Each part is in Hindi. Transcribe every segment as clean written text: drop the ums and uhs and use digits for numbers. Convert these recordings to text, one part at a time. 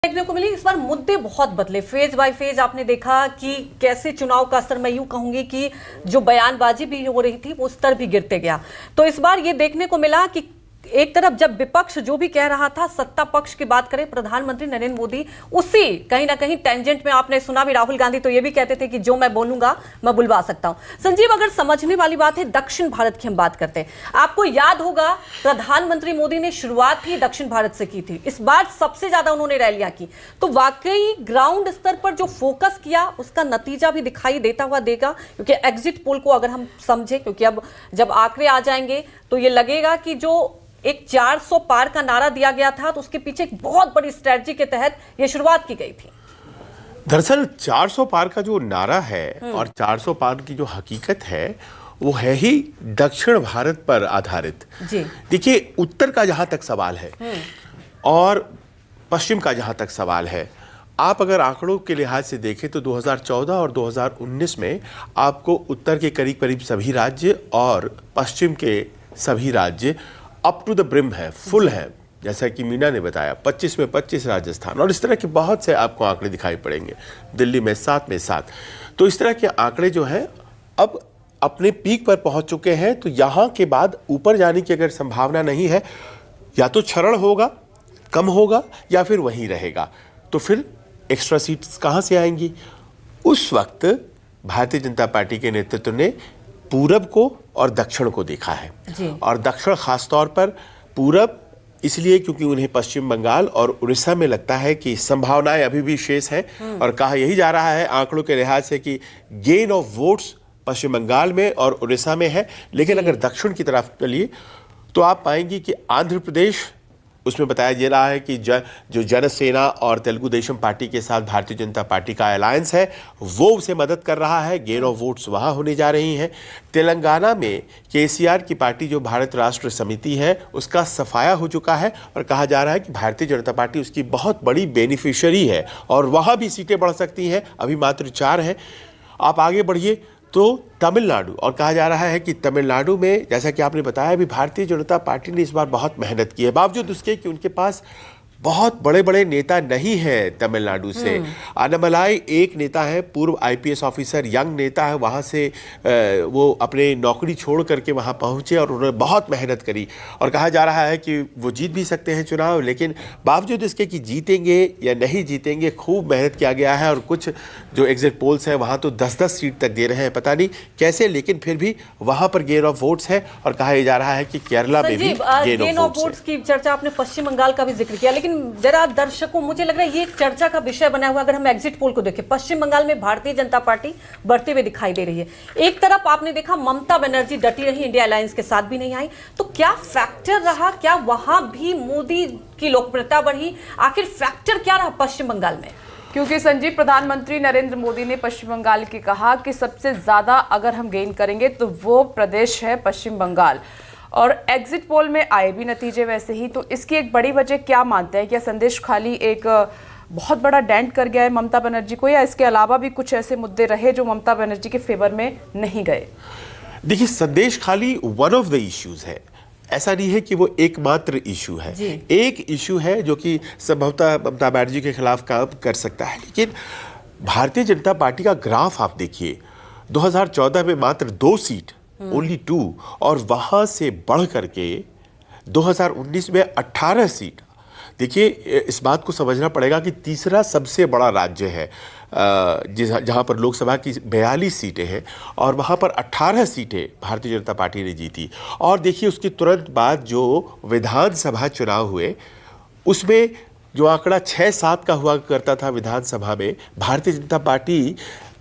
देखने को मिली। इस बार मुद्दे बहुत बदले, फेज बाय फेज आपने देखा कि कैसे चुनाव का असर, मैं यूं कहूंगी कि जो बयानबाजी भी हो रही थी वो स्तर भी गिरते गया। तो इस बार ये देखने को मिला कि एक तरफ जब विपक्ष जो भी कह रहा था, सत्ता पक्ष की बात करें, प्रधानमंत्री नरेंद्र मोदी उसी कहीं ना कहीं टेंजेंट में, आपने सुना भी राहुल गांधी तो ये भी कहते थे कि जो मैं बोलूंगा मैं बुलवा सकता हूं। संजीव, अगर समझने वाली बात है, दक्षिण भारत की हम बात करते हैं, आपको याद होगा प्रधानमंत्री मोदी ने शुरुआत ही दक्षिण भारत से की थी। इस बार सबसे ज्यादा उन्होंने रैलियां की, तो वाकई ग्राउंड स्तर पर जो फोकस किया उसका नतीजा भी दिखाई देता हुआ देगा। क्योंकि एग्जिट पोल को अगर हम समझे, क्योंकि अब जब आंकड़े आ जाएंगे तो ये लगेगा कि जो एक 400 पार का नारा दिया गया था, तो उसके पीछे एक बहुत बड़ी स्ट्रेटजी के तहत यह शुरुआत की गई थी। दरअसल 400 पार का जो नारा है और 400 पार की जो हकीकत है वो है ही दक्षिण भारत पर आधारित। जी देखिए, उत्तर का जहां तक सवाल है और पश्चिम का जहां तक सवाल है, आप अगर आंकड़ों के लिहाज से देखें तो 2014 और 2019 में आपको उत्तर के करीब करीब सभी राज्य और पश्चिम के सभी राज्य अप टू द ब्रिम है, फुल है। जैसा कि मीना ने बताया, 25 में 25 राजस्थान, और इस तरह के बहुत से आपको आंकड़े दिखाई पड़ेंगे। दिल्ली में 7 में 7। तो इस तरह के आंकड़े जो हैं अब अपने पीक पर पहुंच चुके हैं। तो यहाँ के बाद ऊपर जाने की अगर संभावना नहीं है, या तो क्षरण होगा, कम होगा, या फिर वहीं रहेगा। तो फिर एक्स्ट्रा सीट्स कहाँ से आएंगी? उस वक्त भारतीय जनता पार्टी के नेतृत्व ने पूरब को और दक्षिण को देखा है जी। और दक्षिण खासतौर पर पूरब इसलिए क्योंकि उन्हें पश्चिम बंगाल और उड़ीसा में लगता है कि संभावनाएं अभी भी शेष हैं। और कहा यही जा रहा है आंकड़ों के लिहाज से कि गेन ऑफ वोट्स पश्चिम बंगाल में और उड़ीसा में है। लेकिन अगर दक्षिण की तरफ चलिए तो आप पाएंगे कि आंध्र प्रदेश, उसमें बताया जा रहा है कि जो जनसेना और तेलुगु देशम पार्टी के साथ भारतीय जनता पार्टी का अलायंस है वो उसे मदद कर रहा है, गेन ऑफ वोट्स वहाँ होने जा रही हैं। तेलंगाना में केसीआर की पार्टी जो भारत राष्ट्र समिति है उसका सफाया हो चुका है और कहा जा रहा है कि भारतीय जनता पार्टी उसकी बहुत बड़ी बेनिफिशियरी है और वहाँ भी सीटें बढ़ सकती हैं। अभी मात्र 4 हैं। आप आगे बढ़िए तो तमिलनाडु, और कहा जा रहा है कि तमिलनाडु में, जैसा कि आपने बताया, भी भारतीय जनता पार्टी ने इस बार बहुत मेहनत की है, बावजूद उसके कि उनके पास बहुत बड़े बड़े नेता नहीं हैं। तमिलनाडु से अन्नामलाई एक नेता है, पूर्व आईपीएस ऑफिसर, यंग नेता है, वहाँ से वो अपने नौकरी छोड़ करके वहाँ पहुँचे और उन्होंने बहुत मेहनत करी। और कहा जा रहा है कि वो जीत भी सकते हैं चुनाव, लेकिन बावजूद इसके कि जीतेंगे या नहीं जीतेंगे, खूब मेहनत किया गया है। और कुछ जो एग्जिट पोल्स हैं वहाँ तो 10-10 सीट तक दे रहे हैं, पता नहीं कैसे, लेकिन फिर भी वहाँ पर गेन ऑफ वोट्स है। और कहा जा रहा है कि केरला में भी गेन ऑफ वोट्स की चर्चा, आपने पश्चिम बंगाल का भी जिक्र किया, लेकिन जरा दर्शकों, मुझे लग रहा है ये एक चर्चा का विषय बना हुआ। अगर हम एग्जिट पोल को देखें, पश्चिम बंगाल में भारतीय जनता पार्टी बढ़ते हुए दिखाई दे रही है। एक तरफ आपने देखा ममता बनर्जी डटी रही, इंडिया अलायंस के साथ भी नहीं आई। तो क्या फैक्टर रहा, क्या वहां भी मोदी की लोकप्रियता बढ़ी? आखिर फैक्टर क्या रहा पश्चिम बंगाल में? क्योंकि संजीव, प्रधानमंत्री नरेंद्र मोदी ने पश्चिम बंगाल की कहा कि सबसे ज्यादा अगर हम गेन करेंगे तो वो प्रदेश है पश्चिम बंगाल, और एग्जिट पोल में आए भी नतीजे वैसे ही। तो इसकी एक बड़ी वजह क्या मानते हैं? क्या संदेश खाली एक बहुत बड़ा डेंट कर गया है ममता बनर्जी को, या इसके अलावा भी कुछ ऐसे मुद्दे रहे जो ममता बनर्जी के फेवर में नहीं गए? देखिए, संदेश खाली वन ऑफ द इश्यूज है, ऐसा नहीं है कि वो एकमात्र इशू है। एक इशू है जो कि संभवतः ममता बनर्जी के खिलाफ काम कर सकता है। लेकिन भारतीय जनता पार्टी का ग्राफ आप देखिए, 2014 में मात्र 2 सीट, ओनली 2, और वहां से बढ़ करके 2019 में 18 सीट। देखिए, इस बात को समझना पड़ेगा कि तीसरा सबसे बड़ा राज्य है जहां पर लोकसभा की 42 सीटें हैं और वहां पर 18 सीटें भारतीय जनता पार्टी ने जीती। और देखिए, उसके तुरंत बाद जो विधानसभा चुनाव हुए उसमें जो आंकड़ा 6-7 का हुआ करता था विधानसभा में, भारतीय जनता पार्टी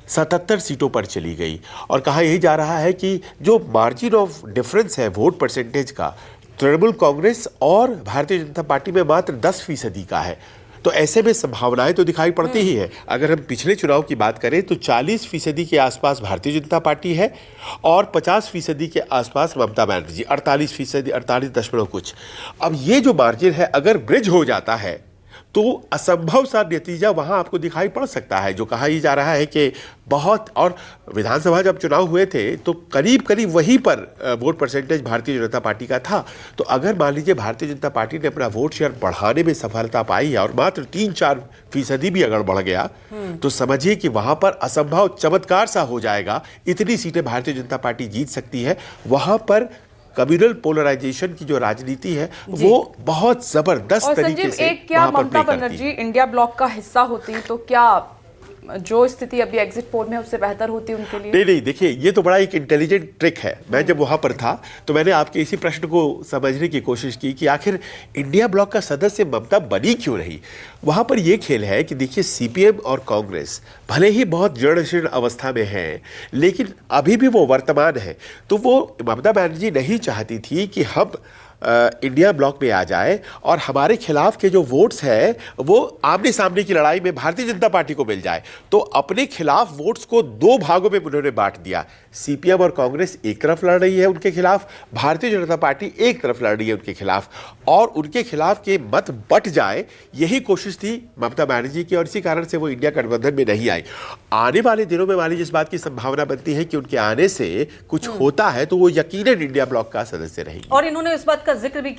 77 सीटों पर चली गई। और कहा यही जा रहा है कि जो मार्जिन ऑफ डिफरेंस है वोट परसेंटेज का, तृणमूल कांग्रेस और भारतीय जनता पार्टी में मात्र 10% का है। तो ऐसे में संभावनाएं तो दिखाई पड़ती ही है। अगर हम पिछले चुनाव की बात करें तो 40% के आसपास भारतीय जनता पार्टी है और 50% के आसपास ममता बनर्जी, 48%, 48 दशमलव कुछ। अब ये जो मार्जिन है अगर ब्रिज हो जाता है तो असंभव सा नतीजा वहां आपको दिखाई पड़ सकता है। जो कहा ही जा रहा है कि बहुत, और विधानसभा जब चुनाव हुए थे तो करीब करीब वहीं पर vote percentage Bharatiya Janata party का था। तो अगर मान लीजिए भारतीय जनता पार्टी ने अपना वोट शेयर बढ़ाने में सफलता पाई है और मात्र 3-4% भी अगर बढ़ गया तो समझिए कि वहां पर असंभव चमत्कार सा हो जाएगा। इतनी सीटें भारतीय जनता पार्टी जीत सकती है। वहां पर कम्युनल पोलराइजेशन की जो राजनीति है वो बहुत जबरदस्त और तरीके संजीव, से एक क्या वहां पर ममता प्ले करती बनर्जी है। इंडिया ब्लॉक का हिस्सा होती तो क्या जो स्थिति अभी एग्जिट पोल में है उससे बेहतर होती उनके लिए? नहीं, देखिए ये तो बड़ा एक इंटेलिजेंट ट्रिक है। मैं जब वहां पर था तो मैंने आपके इसी प्रश्न को समझने की कोशिश की कि आखिर इंडिया ब्लॉक का सदस्य ममता बनी क्यों रही। वहां पर यह खेल है कि देखिए सीपीएम और कांग्रेस भले ही बहुत जड़ शीर्ण अवस्था में है लेकिन अभी भी वो वर्तमान है। तो वो ममता बनर्जी नहीं चाहती थी कि हम इंडिया ब्लॉक में आ जाए और हमारे खिलाफ के जो वोट्स हैं वो आमने सामने की लड़ाई में भारतीय जनता पार्टी को मिल जाए। तो अपने खिलाफ वोट्स को 2 भागों में उन्होंने बांट दिया। सीपीएम और कांग्रेस एक तरफ लड़ रही है उनके खिलाफ, भारतीय जनता पार्टी एक तरफ लड़ रही है उनके खिलाफ, और उनके खिलाफ के मत बट जाए यही कोशिश थी ममता बनर्जी की, और इसी कारण से वो इंडिया गठबंधन में नहीं आई। आने वाले दिनों में मान लीजिए इस बात की संभावना बनती है कि उनके आने से कुछ होता है तो वो यकीनन इंडिया ब्लॉक का सदस्य रहेगी। और इन्होंने इस बात का जिक्र भी